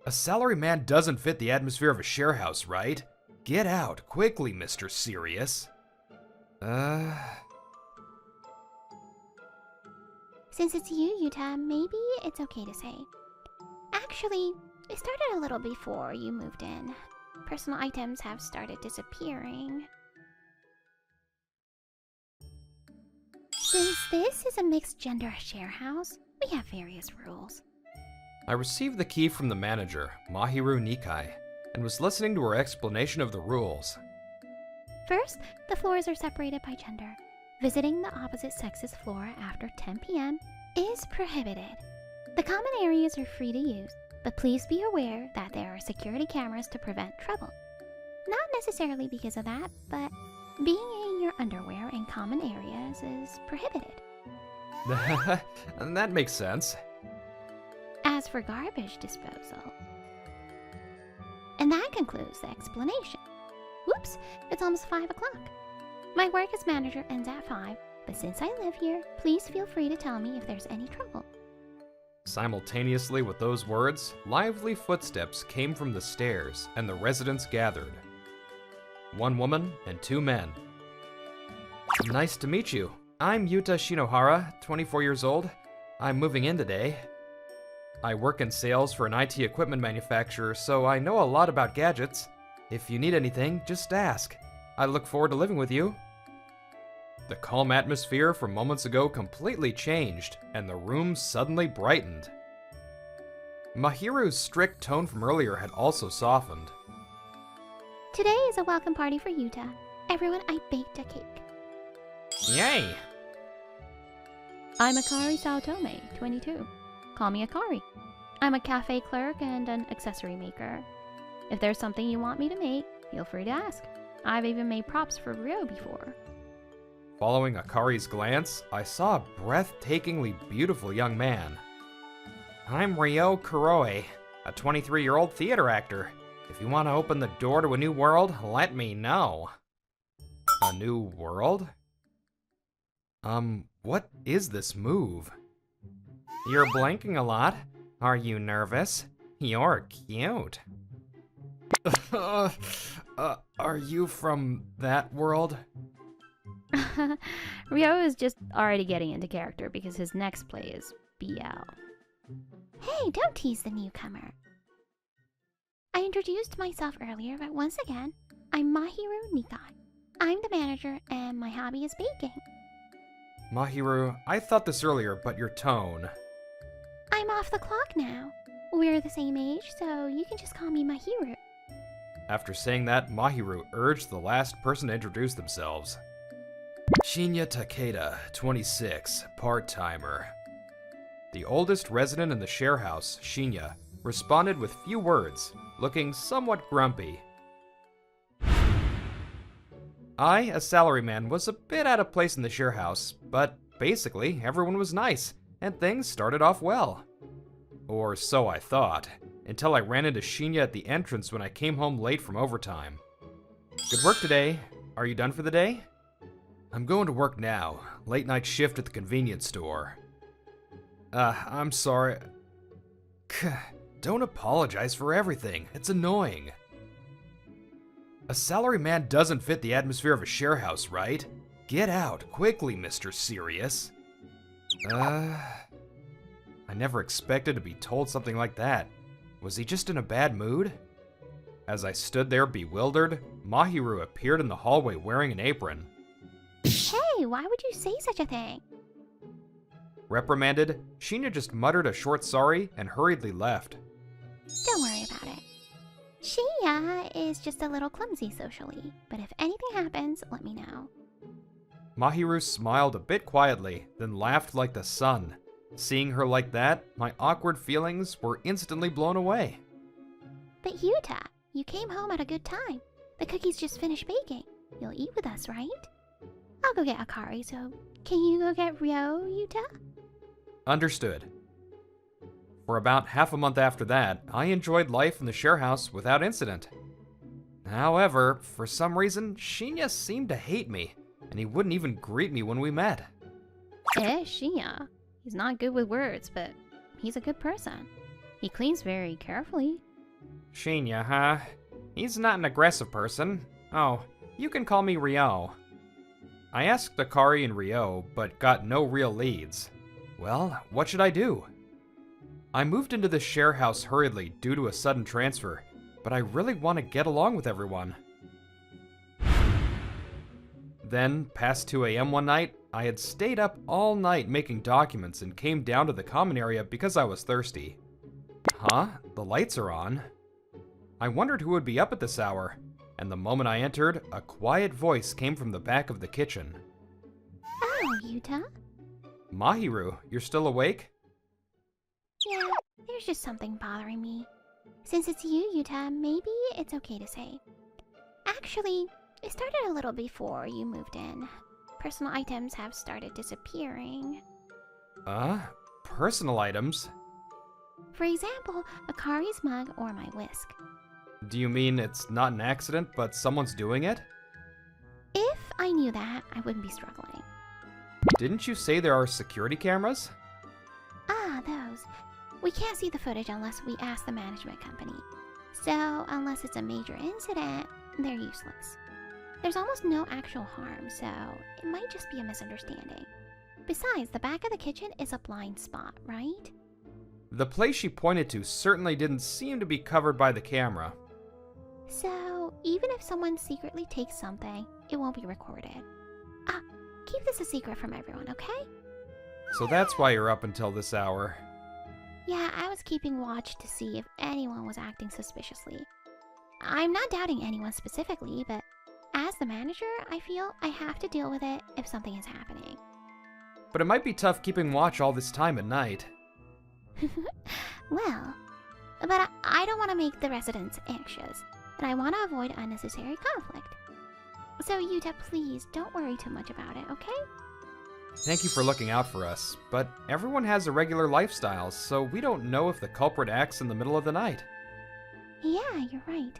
A salary man doesn't fit the atmosphere of a share house, right? Get out, quickly, Mr. Serious. Since it's you, Yuta, maybe it's okay to say. Actually, it started a little before you moved in. Personal items have started disappearing. Since this is a mixed-gender share house, we have various rules. I received the key from the manager, Mahiru Nikai, and was listening to her explanation of the rules. First, the floors are separated by gender. Visiting the opposite sex's floor after 10 p.m. is prohibited. The common areas are free to use, but please be aware that there are security cameras to prevent trouble. Not necessarily because of that, but being in your underwear in common areas is prohibited. That makes sense. As for garbage disposal. And that concludes the explanation. Whoops, it's almost 5 o'clock. My work as manager ends at 5, but since I live here, please feel free to tell me if there's any trouble. Simultaneously with those words, lively footsteps came from the stairs, and the residents gathered. 1 woman and 2 men. Nice to meet you. I'm Yuta Shinohara, 24 years old. I'm moving in today. I work in sales for an IT equipment manufacturer, so I know a lot about gadgets. If you need anything, just ask. I look forward to living with you. The calm atmosphere from moments ago completely changed, and the room suddenly brightened. Mahiru's strict tone from earlier had also softened. Today is a welcome party for Yuta. Everyone, I baked a cake. Yay! I'm Akari Saotome, 22. Call me Akari. I'm a cafe clerk and an accessory maker. If there's something you want me to make, feel free to ask. I've even made props for Ryo before. Following Akari's glance, I saw a breathtakingly beautiful young man. I'm Ryo Kuroe, a 23-year-old theater actor. If you want to open the door to a new world, let me know. A new world? What is this move? You're blinking a lot. Are you nervous? You're cute. Are you from that world? Ryo is just already getting into character because his next play is BL. Hey, don't tease the newcomer. I introduced myself earlier, but once again, I'm Mahiru Nikai. I'm the manager, and my hobby is baking. Mahiru, I thought this earlier, but your tone... I'm off the clock now. We're the same age, so you can just call me Mahiru. After saying that, Mahiru urged the last person to introduce themselves. Shinya Takeda, 26, part-timer. The oldest resident in the share house, Shinya, responded with few words, looking somewhat grumpy. I, a salaryman, was a bit out of place in the share house, but basically everyone was nice, and things started off well. Or so I thought, until I ran into Shinya at the entrance when I came home late from overtime. Good work today. Are you done for the day? I'm going to work now. Late night shift at the convenience store. I'm sorry. Don't apologize for everything. It's annoying. A salary man doesn't fit the atmosphere of a share house, right? Get out, quickly, Mr. Serious. I never expected to be told something like that. Was he just in a bad mood? As I stood there bewildered, Mahiru appeared in the hallway wearing an apron. Hey, why would you say such a thing? Reprimanded, Shinya just muttered a short sorry and hurriedly left. Don't worry about it. Shinya is just a little clumsy socially, but if anything happens, let me know. Mahiru smiled a bit quietly, then laughed like the sun. Seeing her like that, my awkward feelings were instantly blown away. But Yuta, you came home at a good time. The cookies just finished baking. You'll eat with us, right? I'll go get Akari, so can you go get Ryo, Yuta? Understood. For about half a month after that, I enjoyed life in the share house without incident. However, for some reason, Shinya seemed to hate me, and he wouldn't even greet me when we met. Shinya. He's not good with words, but he's a good person. He cleans very carefully. Shinya, huh? He's not an aggressive person. Oh, you can call me Ryo. I asked Akari and Ryo, but got no real leads. Well, what should I do? I moved into the share house hurriedly due to a sudden transfer, but I really want to get along with everyone. Then, past 2 a.m. one night, I had stayed up all night making documents and came down to the common area because I was thirsty. Huh? The lights are on. I wondered who would be up at this hour, and the moment I entered, a quiet voice came from the back of the kitchen. Oh, Yuta? Mahiru, you're still awake? Yeah, there's just something bothering me. Since it's you, Yuta, maybe it's okay to say. Actually, it started a little before you moved in. Personal items have started disappearing. Personal items? For example, Akari's mug or my whisk. Do you mean it's not an accident, but someone's doing it? If I knew that, I wouldn't be struggling. Didn't you say there are security cameras? Ah, those. We can't see the footage unless we ask the management company. So, unless it's a major incident, they're useless. There's almost no actual harm, so it might just be a misunderstanding. Besides, the back of the kitchen is a blind spot, right? The place she pointed to certainly didn't seem to be covered by the camera. So, even if someone secretly takes something, it won't be recorded. Ah, keep this a secret from everyone, okay? So that's why you're up until this hour. Yeah, I was keeping watch to see if anyone was acting suspiciously. I'm not doubting anyone specifically, but as the manager, I feel I have to deal with it if something is happening. But it might be tough keeping watch all this time at night. Well, but I don't want to make the residents anxious, and I want to avoid unnecessary conflict. So Yuta, please don't worry too much about it, okay? Thank you for looking out for us, but everyone has a regular lifestyle, so we don't know if the culprit acts in the middle of the night. Yeah, you're right.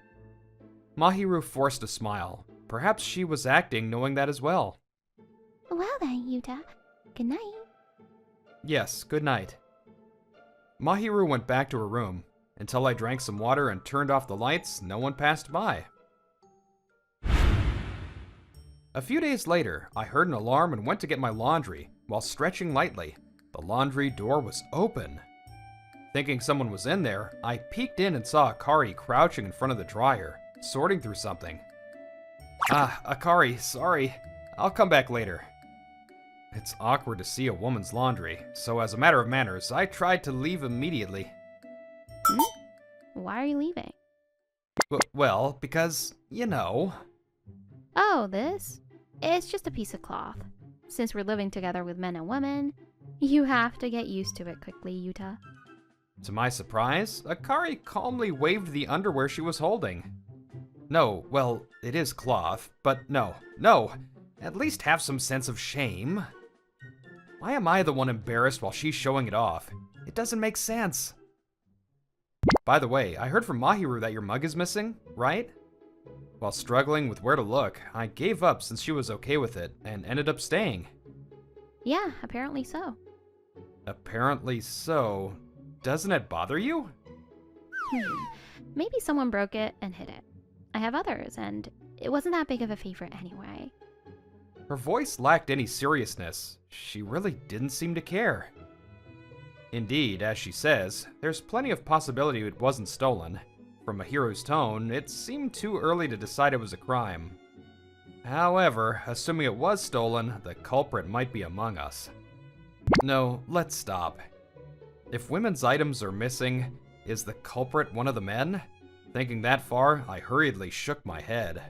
Mahiru forced a smile. Perhaps she was acting knowing that as well. Well then, Yuta, good night. Yes, good night. Mahiru went back to her room. Until I drank some water and turned off the lights, no one passed by. A few days later, I heard an alarm and went to get my laundry. While stretching lightly, the laundry door was open. Thinking someone was in there, I peeked in and saw Akari crouching in front of the dryer, sorting through something. Ah, Akari, sorry. I'll come back later. It's awkward to see a woman's laundry, so as a matter of manners, I tried to leave immediately. Why are you leaving? Well, because, you know. Oh, this? It's just a piece of cloth. Since we're living together with men and women, you have to get used to it quickly, Yuta. To my surprise, Akari calmly waved the underwear she was holding. No, well, it is cloth, but no, at least have some sense of shame. Why am I the one embarrassed while she's showing it off? It doesn't make sense. By the way, I heard from Mahiru that your mug is missing, right? While struggling with where to look, I gave up since she was okay with it and ended up staying. Yeah, apparently so. Apparently so. Doesn't it bother you? Maybe someone broke it and hid it. I have others, and it wasn't that big of a favorite anyway. Her voice lacked any seriousness. She really didn't seem to care. Indeed, as she says, there's plenty of possibility it wasn't stolen. From Mahiru's tone, it seemed too early to decide it was a crime. However, assuming it was stolen, the culprit might be among us. No, let's stop. If women's items are missing, is the culprit one of the men? Thinking that far, I hurriedly shook my head.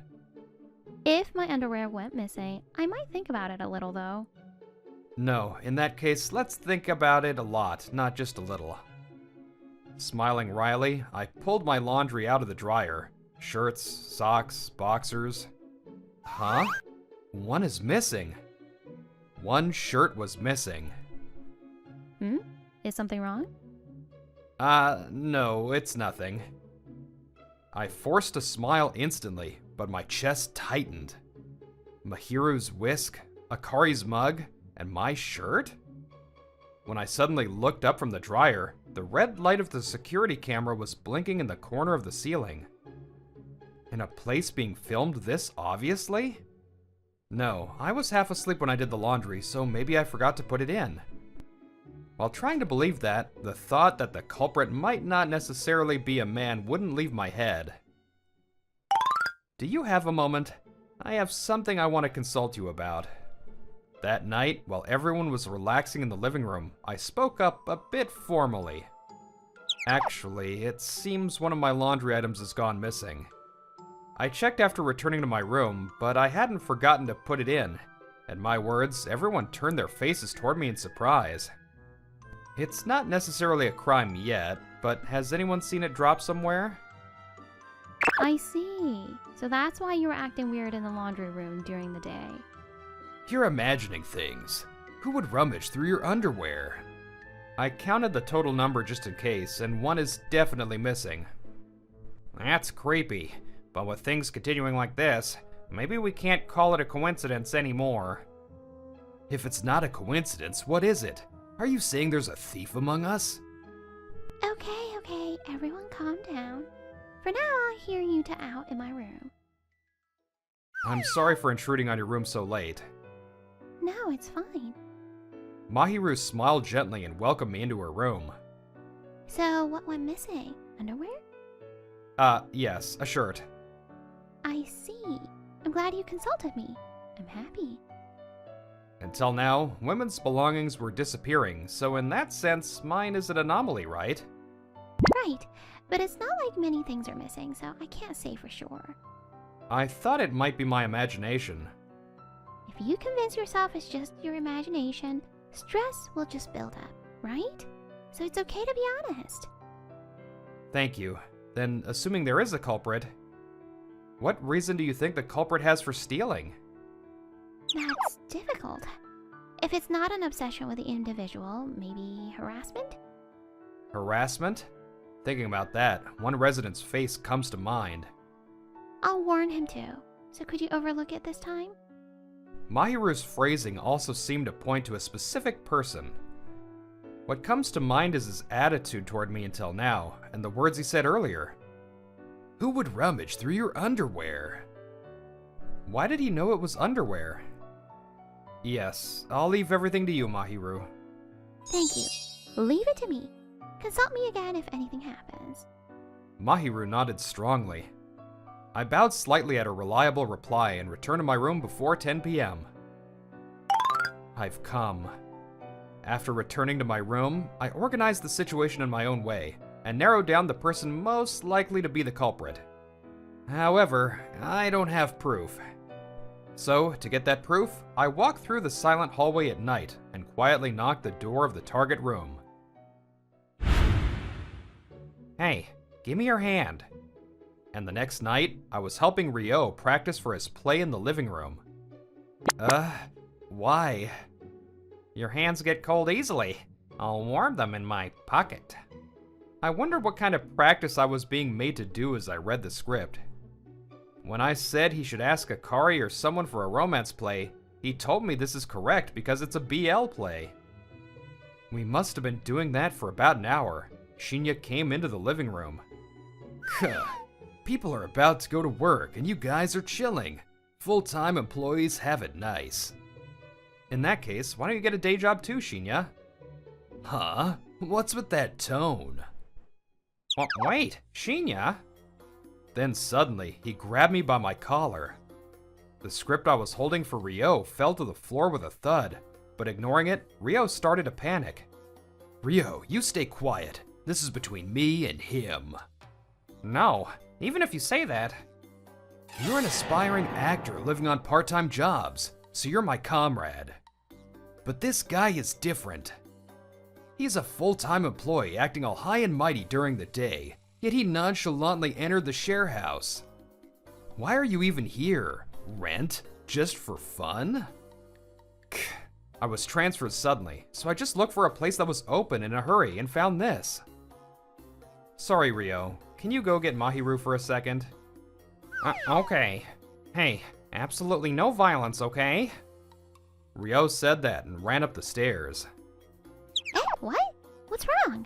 If my underwear went missing, I might think about it a little, though. No, in that case, let's think about it a lot, not just a little. Smiling wryly, I pulled my laundry out of the dryer. Shirts, socks, boxers. Huh? One is missing. One shirt was missing. Is something wrong? No, it's nothing. I forced a smile instantly, but my chest tightened. Mahiru's whisk, Akari's mug, and my shirt? When I suddenly looked up from the dryer, The red light of the security camera was blinking in the corner of the ceiling. In a place being filmed this obviously? No, I was half asleep when I did the laundry, so maybe I forgot to put it in. While trying to believe that, the thought that the culprit might not necessarily be a man wouldn't leave my head. Do you have a moment? I have something I want to consult you about. That night, while everyone was relaxing in the living room, I spoke up a bit formally. Actually, it seems one of my laundry items has gone missing. I checked after returning to my room, but I hadn't forgotten to put it in. At my words, everyone turned their faces toward me in surprise. It's not necessarily a crime yet, but has anyone seen it drop somewhere? I see. So that's why you were acting weird in the laundry room during the day. You're imagining things. Who would rummage through your underwear? I counted the total number just in case, and one is definitely missing. That's creepy, but with things continuing like this, maybe we can't call it a coincidence anymore. If it's not a coincidence, what is it? Are you saying there's a thief among us? Okay, everyone calm down. For now, I'll hear you to out in my room. I'm sorry for intruding on your room so late. No, it's fine. Mahiru smiled gently and welcomed me into her room. So, what went missing? Underwear? Yes, a shirt. I see. I'm glad you consulted me. I'm happy. Until now, women's belongings were disappearing, so in that sense, mine is an anomaly, right? Right, but it's not like many things are missing, so I can't say for sure. I thought it might be my imagination. If you convince yourself it's just your imagination, stress will just build up, right? So it's okay to be honest. Thank you. Then, assuming there is a culprit, what reason do you think the culprit has for stealing? That's difficult. If it's not an obsession with the individual, maybe harassment? Harassment? Thinking about that, one resident's face comes to mind. I'll warn him too. So could you overlook it this time? Mahiru's phrasing also seemed to point to a specific person. What comes to mind is his attitude toward me until now, and the words he said earlier. Who would rummage through your underwear? Why did he know it was underwear? Yes, I'll leave everything to you, Mahiru. Thank you. Leave it to me. Consult me again if anything happens. Mahiru nodded strongly. I bowed slightly at a reliable reply and returned to my room before 10 p.m. I've come. After returning to my room, I organized the situation in my own way and narrowed down the person most likely to be the culprit. However, I don't have proof. So, to get that proof, I walked through the silent hallway at night and quietly knocked the door of the target room. Hey, give me your hand. And the next night, I was helping Ryo practice for his play in the living room. Why? Your hands get cold easily. I'll warm them in my pocket. I wondered what kind of practice I was being made to do as I read the script. When I said he should ask Akari or someone for a romance play, he told me this is correct because it's a BL play. We must have been doing that for about an hour. Shinya came into the living room. People are about to go to work and you guys are chilling. Full-time employees have it nice. In that case, why don't you get a day job too, Shinya? Huh? What's with that tone? Wait, Shinya? Then suddenly, he grabbed me by my collar. The script I was holding for Ryo fell to the floor with a thud, but ignoring it, Ryo started to panic. Ryo, you stay quiet. This is between me and him. No, even if you say that. You're an aspiring actor living on part-time jobs, so you're my comrade. But this guy is different. He's a full-time employee acting all high and mighty during the day, yet he nonchalantly entered the share house. Why are you even here? Rent? Just for fun? I was transferred suddenly, so I just looked for a place that was open in a hurry and found this. Sorry, Ryo. Can you go get Mahiru for a second? Okay. Hey, absolutely no violence, okay? Ryo said that and ran up the stairs. Eh, what? What's wrong?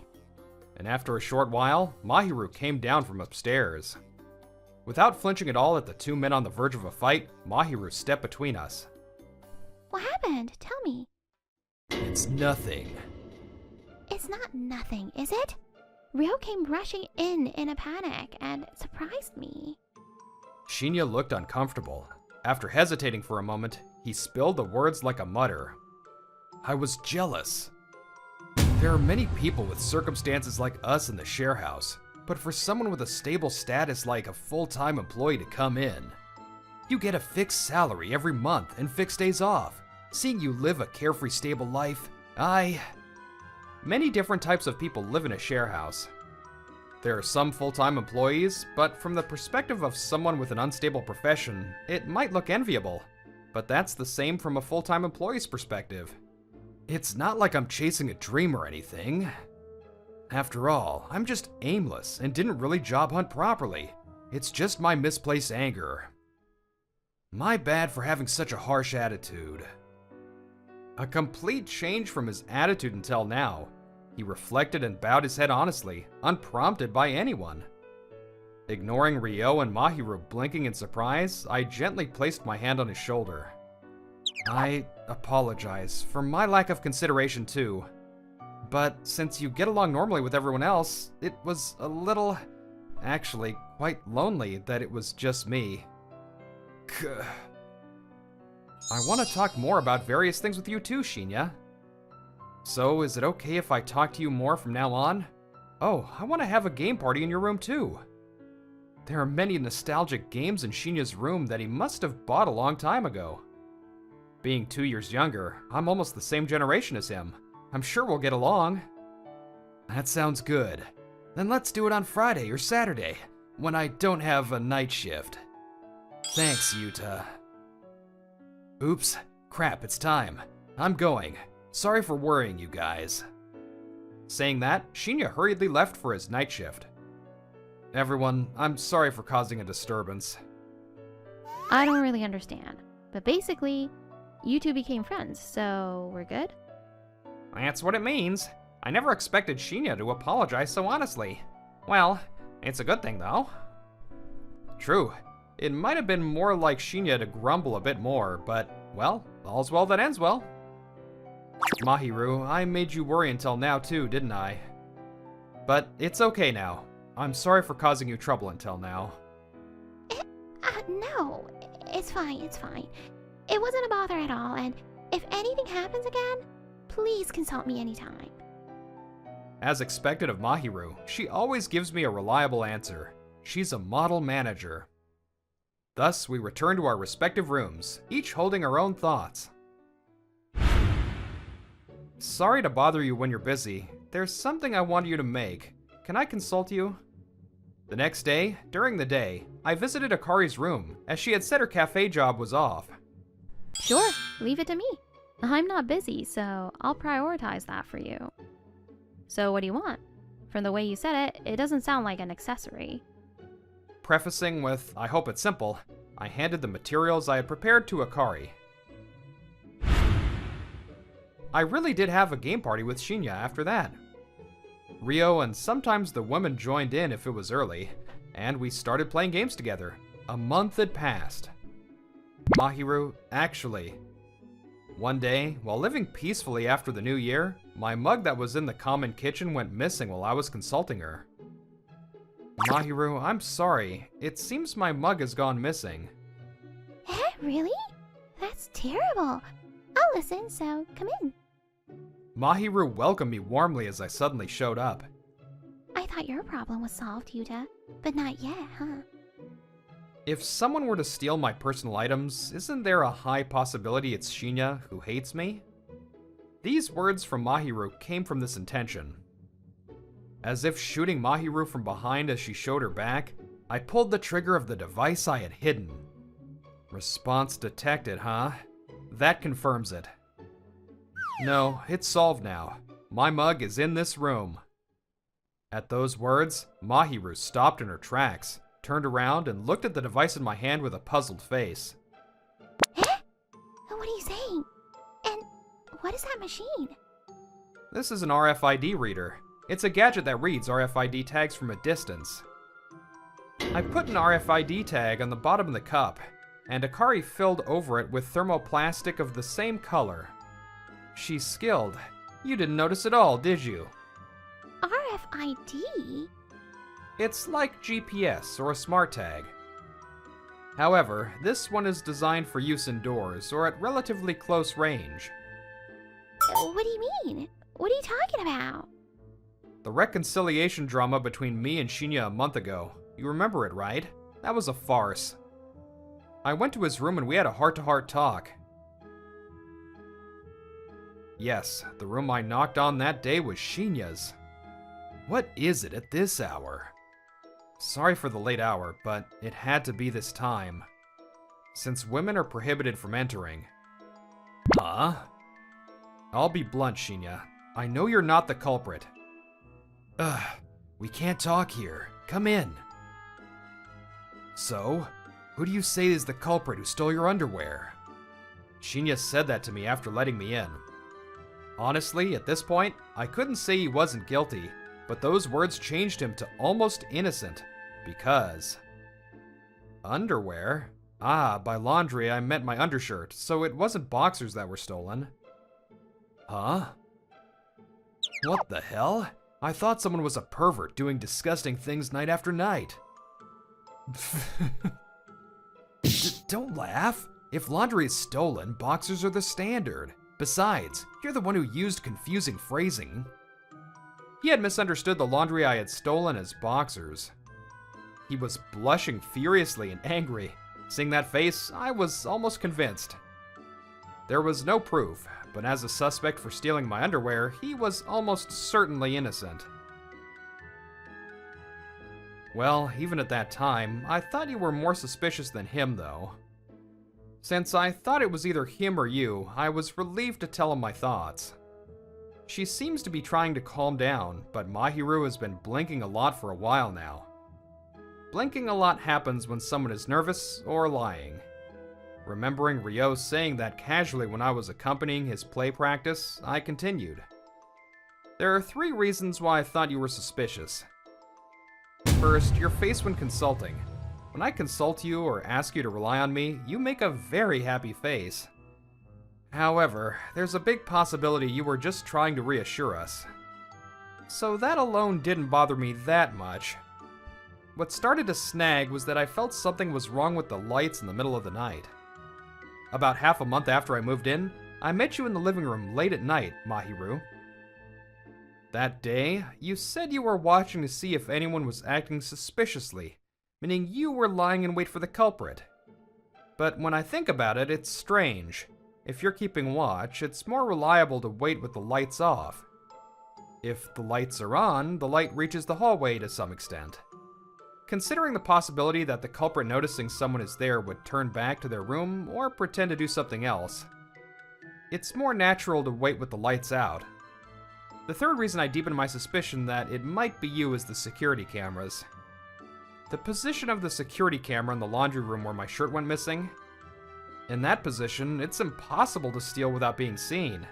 and after a short while, Mahiru came down from upstairs. Without flinching at all at the two men on the verge of a fight, Mahiru stepped between us. What happened? Tell me. It's nothing. It's not nothing, is it? Rio came rushing in a panic and surprised me. Shinya looked uncomfortable. After hesitating for a moment, he spilled the words like a mutter. I was jealous. There are many people with circumstances like us in the share house, but for someone with a stable status like a full-time employee to come in, you get a fixed salary every month and fixed days off. Seeing you live a carefree, stable life, Many different types of people live in a share house. There are some full-time employees, but from the perspective of someone with an unstable profession, it might look enviable. But that's the same from a full-time employee's perspective. It's not like I'm chasing a dream or anything. After all, I'm just aimless and didn't really job hunt properly. It's just my misplaced anger. My bad for having such a harsh attitude. A complete change from his attitude until now. He reflected and bowed his head honestly, unprompted by anyone. Ignoring Rio and Mahiru blinking in surprise, I gently placed my hand on his shoulder. I apologize for my lack of consideration too. But since you get along normally with everyone else, it was a little, actually quite lonely that it was just me. I want to talk more about various things with you too, Shinya. So, is it okay if I talk to you more from now on? Oh, I want to have a game party in your room too. There are many nostalgic games in Shinya's room that he must have bought a long time ago. Being 2 years younger, I'm almost the same generation as him. I'm sure we'll get along. That sounds good. Then let's do it on Friday or Saturday, when I don't have a night shift. Thanks, Yuta. Oops, crap, it's time. I'm going. Sorry for worrying you guys. Saying that, Shinya hurriedly left for his night shift. Everyone, I'm sorry for causing a disturbance. I don't really understand, but basically, you two became friends, so we're good? That's what it means. I never expected Shinya to apologize so honestly. Well, it's a good thing though. True, it might have been more like Shinya to grumble a bit more, but, well, all's well that ends well. Mahiru, I made you worry until now too, didn't I? But it's okay now. I'm sorry for causing you trouble until now. No, it's fine, it's fine. It wasn't a bother at all, and if anything happens again, please consult me anytime. As expected of Mahiru, she always gives me a reliable answer. She's a model manager. Thus, we return to our respective rooms, each holding our own thoughts. Sorry to bother you when you're busy. There's something I want you to make. Can I consult you? The next day, during the day, I visited Akari's room, as she had said her cafe job was off. Sure, leave it to me. I'm not busy, so I'll prioritize that for you. So what do you want? From the way you said it, it doesn't sound like an accessory. Prefacing with, I hope it's simple, I handed the materials I had prepared to Akari. I really did have a game party with Shinya after that. Rio and sometimes the women joined in if it was early, and we started playing games together. A month had passed. Mahiru, actually. One day, while living peacefully after the new year, my mug that was in the common kitchen went missing while I was consulting her. Mahiru, I'm sorry. It seems my mug has gone missing. Really? That's terrible. I'll listen, so come in. Mahiru welcomed me warmly as I suddenly showed up. I thought your problem was solved, Yuta, but not yet, huh? If someone were to steal my personal items, isn't there a high possibility it's Shinya who hates me? These words from Mahiru came from this intention. As if shooting Mahiru from behind as she showed her back, I pulled the trigger of the device I had hidden. Response detected, huh? That confirms it. No, it's solved now. My mug is in this room. At those words, Mahiru stopped in her tracks, turned around, and looked at the device in my hand with a puzzled face. What are you saying? And what is that machine? This is an RFID reader. It's a gadget that reads RFID tags from a distance. I put an RFID tag on the bottom of the cup, and Akari filled over it with thermoplastic of the same color. She's skilled. You didn't notice at all, did you? RFID? It's like GPS or a smart tag. However, this one is designed for use indoors or at relatively close range. What do you mean? What are you talking about? The reconciliation drama between me and Shinya a month ago. You remember it, right? That was a farce. I went to his room and we had a heart-to-heart talk. Yes, the room I knocked on that day was Shinya's. What is it at this hour? Sorry for the late hour, but it had to be this time. Since women are prohibited from entering. Huh? I'll be blunt, Shinya. I know you're not the culprit. Ugh, we can't talk here. Come in. So, who do you say is the culprit who stole your underwear? Shinya said that to me after letting me in. Honestly, at this point, I couldn't say he wasn't guilty, but those words changed him to almost innocent, because... Underwear? Ah, by laundry I meant my undershirt, so it wasn't boxers that were stolen. Huh? What the hell? I thought someone was a pervert doing disgusting things night after night. Don't laugh. If laundry is stolen, boxers are the standard. Besides, you're the one who used confusing phrasing. He had misunderstood the laundry I had stolen as boxers. He was blushing furiously and angry. Seeing that face, I was almost convinced. There was no proof, but as a suspect for stealing my underwear, he was almost certainly innocent. Well, even at that time, I thought you were more suspicious than him, though. Since I thought it was either him or you, I was relieved to tell him my thoughts. She seems to be trying to calm down, but Mahiru has been blinking a lot for a while now. Blinking a lot happens when someone is nervous or lying. Remembering Ryo saying that casually when I was accompanying his play practice, I continued. There are 3 reasons why I thought you were suspicious. First, your face when consulting. When I consult you or ask you to rely on me, you make a very happy face. However, there's a big possibility you were just trying to reassure us. So that alone didn't bother me that much. What started to snag was that I felt something was wrong with the lights in the middle of the night. About half a month after I moved in, I met you in the living room late at night, Mahiru. That day, you said you were watching to see if anyone was acting suspiciously, meaning you were lying in wait for the culprit. But when I think about it, it's strange. If you're keeping watch, it's more reliable to wait with the lights off. If the lights are on, the light reaches the hallway to some extent. Considering the possibility that the culprit noticing someone is there would turn back to their room or pretend to do something else, it's more natural to wait with the lights out. The third reason I deepened my suspicion that it might be you is the security cameras. The position of the security camera in the laundry room where my shirt went missing. In that position, it's impossible to steal without being seen.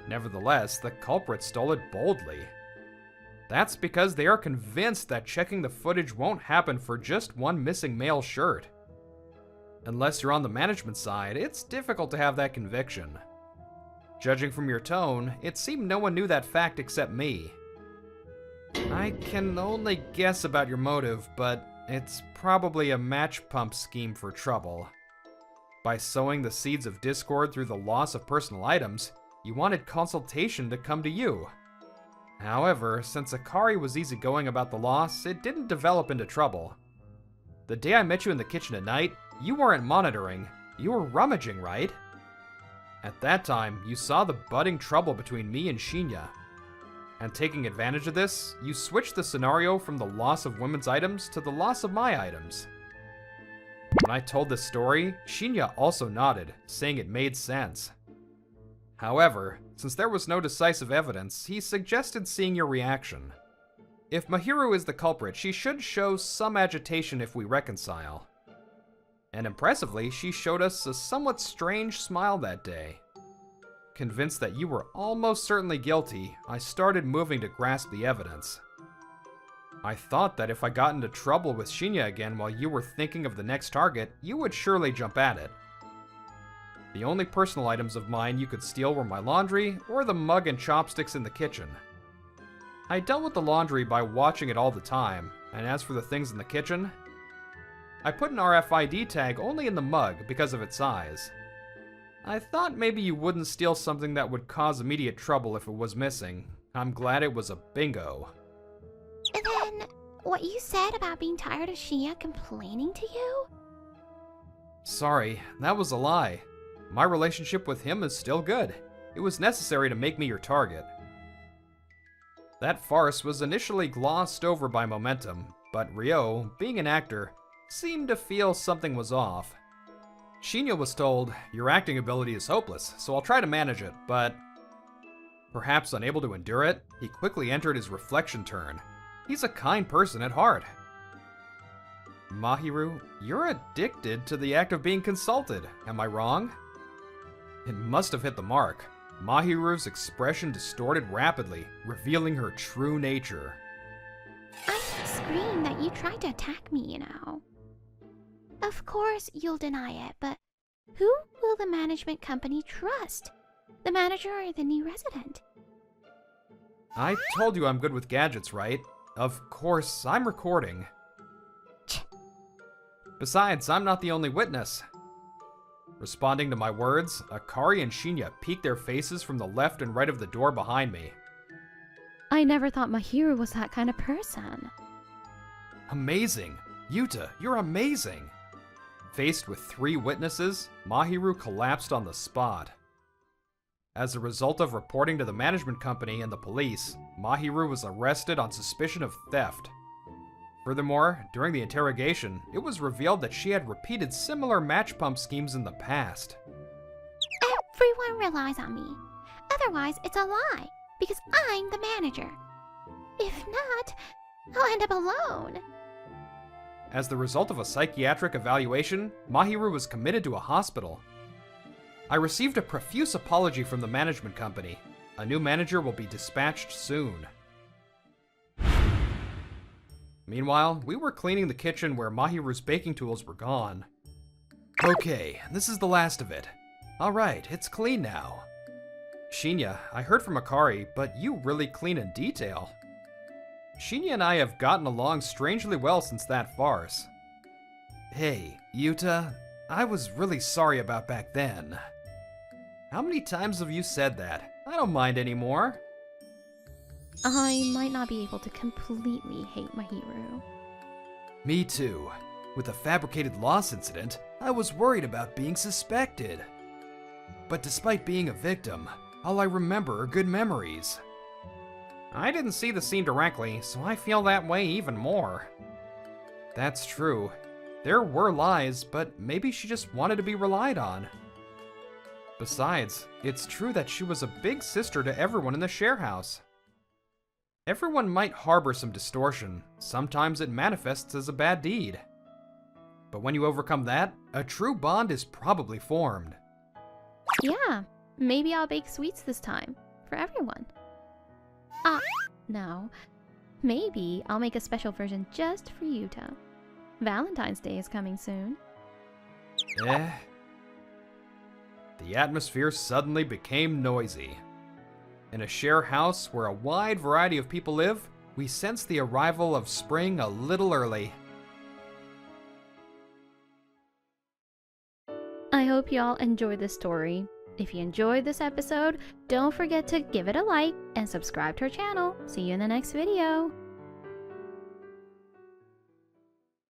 Nevertheless, the culprit stole it boldly. That's because they are convinced that checking the footage won't happen for just one missing male shirt. Unless you're on the management side, it's difficult to have that conviction. Judging from your tone, it seemed no one knew that fact except me. I can only guess about your motive, but it's probably a match pump scheme for trouble. By sowing the seeds of discord through the loss of personal items, you wanted consultation to come to you. However, since Akari was easygoing about the loss, it didn't develop into trouble. The day I met you in the kitchen at night, you weren't monitoring, you were rummaging, right? At that time, you saw the budding trouble between me and Shinya. And taking advantage of this, you switched the scenario from the loss of women's items to the loss of my items. When I told this story, Shinya also nodded, saying it made sense. However, since there was no decisive evidence, he suggested seeing your reaction. If Mahiru is the culprit, she should show some agitation if we reconcile. And impressively, she showed us a somewhat strange smile that day. convinced that you were almost certainly guilty, I started moving to grasp the evidence. I thought that if I got into trouble with Shinya again while you were thinking of the next target, you would surely jump at it. The only personal items of mine you could steal were my laundry or the mug and chopsticks in the kitchen. I dealt with the laundry by watching it all the time, and as for the things in the kitchen, I put an RFID tag only in the mug because of its size. I thought maybe you wouldn't steal something that would cause immediate trouble if it was missing. I'm glad it was a bingo. And then, what you said about being tired of Shinya complaining to you? Sorry, that was a lie. My relationship with him is still good. It was necessary to make me your target. That farce was initially glossed over by momentum, but Ryo, being an actor, seemed to feel something was off. Shinya was told, "Your acting ability is hopeless, so I'll try to manage it," but perhaps unable to endure it, he quickly entered his reflection turn. He's a kind person at heart. Mahiru, you're addicted to the act of being consulted, am I wrong? It must have hit the mark. Mahiru's expression distorted rapidly, revealing her true nature. I screamed that you tried to attack me, you know. Of course you'll deny it, but who will the management company trust? The manager or the new resident? I told you I'm good with gadgets, right? Of course, I'm recording. Besides, I'm not the only witness. Responding to my words, Akari and Shinya peeked their faces from the left and right of the door behind me. I never thought Mahiru was that kind of person. Amazing! Yuta, you're amazing! Faced with 3 witnesses, Mahiru collapsed on the spot. As a result of reporting to the management company and the police, Mahiru was arrested on suspicion of theft. Furthermore, during the interrogation, it was revealed that she had repeated similar match pump schemes in the past. Everyone relies on me. Otherwise, it's a lie, because I'm the manager. If not, I'll end up alone. As the result of a psychiatric evaluation, Mahiru was committed to a hospital. I received a profuse apology from the management company. A new manager will be dispatched soon. Meanwhile, we were cleaning the kitchen where Mahiru's baking tools were gone. Okay, this is the last of it. Alright, it's clean now. Shinya, I heard from Akari, but you really clean in detail. Shinya and I have gotten along strangely well since that farce. Hey, Yuta, I was really sorry about back then. How many times have you said that? I don't mind anymore. I might not be able to completely hate Mahiru. Me too. With the fabricated loss incident, I was worried about being suspected. But despite being a victim, all I remember are good memories. I didn't see the scene directly, so I feel that way even more. That's true. There were lies, but maybe she just wanted to be relied on. Besides, it's true that she was a big sister to everyone in the share house. Everyone might harbor some distortion. Sometimes it manifests as a bad deed. But when you overcome that, a true bond is probably formed. Yeah, maybe I'll bake sweets this time, for everyone. No. Maybe I'll make a special version just for Yuta. Valentine's Day is coming soon. The atmosphere suddenly became noisy. In a share house where a wide variety of people live, we sense the arrival of spring a little early. I hope you all enjoyed this story. If you enjoyed this episode, don't forget to give it a like and subscribe to our channel. See you in the next video.